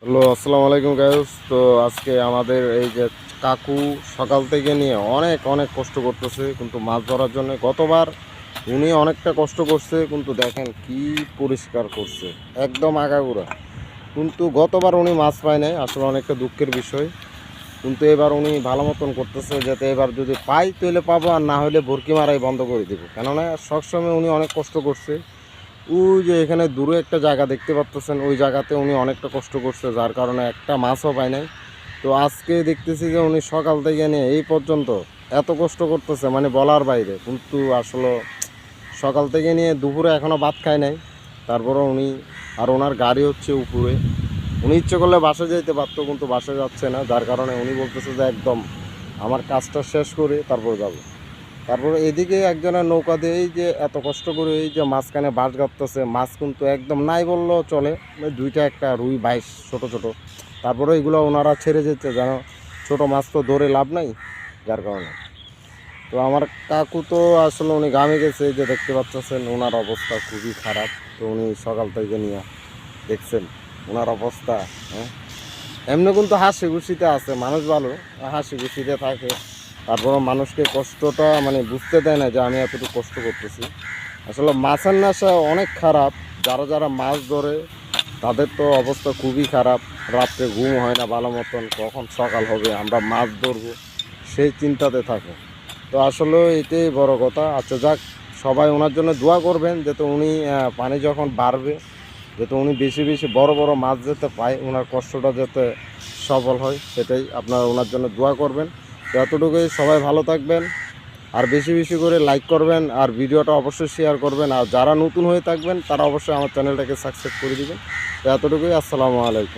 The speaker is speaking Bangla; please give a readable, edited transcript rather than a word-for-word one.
হ্যালো, আসসালামু আলাইকুম গাইস। তো আজকে আমাদের এই যে কাকু সকাল থেকে নিয়ে অনেক অনেক কষ্ট করতেছে কিন্তু মাছ ধরার জন্য। গতবার উনি অনেকটা কষ্ট করছে কিন্তু দেখেন কি পরিষ্কার করছে, একদম আগাগোড়া। কিন্তু গতবার উনি মাছ পায় নাই, আসলে অনেকটা দুঃখের বিষয়। কিন্তু এবার উনি ভালো মতন করতেছে, যাতে এবার যদি পাই তাহলে পাবো, আর না হলে ভর্কি মারাই বন্ধ করে দেবো। কেননা সবসময় উনি অনেক কষ্ট করছে। ওই যে এখানে দূরে একটা জায়গা দেখতে পাচ্ছেন, ওই জায়গাতে উনি অনেকটা কষ্ট করছে, যার কারণে একটা মাছও পায় নাই। তো আজকে দেখতেছি যে উনি সকাল থেকে নিয়ে এই পর্যন্ত এত কষ্ট করতেছে, মানে বলার বাইরে। কিন্তু আসলে সকাল থেকে নিয়ে দুপুরে এখনও ভাত খায় নাই। তারপরে উনি, আর ওনার গাড়ি হচ্ছে উপরে, উনি ইচ্ছে করলে বাসে যেতে পারতো কিন্তু বাসে যাচ্ছে না, যার কারণে উনি বলতেছে যে একদম আমার কাজটা শেষ করে তারপর যাবো। তারপরে এদিকে একজনের নৌকা দিয়ে এই যে এত কষ্ট করে এই যে মাঝখানে বাঁশ গাঁথতেছে, মাছ কিন্তু একদম নাই বললেও চলে। ওই দুইটা একটা রুই বাইশ ছোট ছোট। তারপরে এগুলো ওনারা ছেড়ে যেতে, যেন ছোট মাছ তো ধরে লাভ নাই, যার কারণে। তো আমার কাকু তো আসলে উনি গ্রামে গেছে, এই যে দেখতে পাচ্ছেন ওনার অবস্থা খুবই খারাপ। তো উনি সকাল থেকে নিয়ে দেখছেন ওনার অবস্থা। হ্যাঁ, এমনি কিন্তু হাসি খুশিতে আছে, মানুষ ভালো, হাসি খুশিতে থাকে। তারপরও মানুষকে কষ্টটা মানে বুঝতে দেয় না যে আমি এতটুকু কষ্ট করতেছি। আসলে মাছের নেশা অনেক খারাপ। যারা যারা মাছ ধরে তাদের তো অবস্থা খুবই খারাপ। রাত্রে ঘুম হয় না ভালো মতন, কখন সকাল হবে আমরা মাছ ধরবো সেই চিন্তাতে থাকে। তো আসলে এটাই বড় কথা। আচ্ছা যাক, সবাই ওনার জন্য দোয়া করবেন, যাতে উনি পানি যখন বাড়বে, যাতে উনি বেশি বেশি বড় বড় মাছ যাতে পায়, ওনার কষ্টটা যাতে সফল হয়, সেটাই আপনারা ওনার জন্য দোয়া করবেন। তো এতটুকুই, সবাই ভালো থাকবেন, আর বেশি বেশি করে লাইক করবেন, আর ভিডিওটা অবশ্যই শেয়ার করবেন। আর যারা নতুন হয়ে থাকবেন তারা অবশ্যই আমার চ্যানেলটাকে সাবস্ক্রাইব করে দিবেন। তো এতটুকুই, আসসালামু আলাইকুম।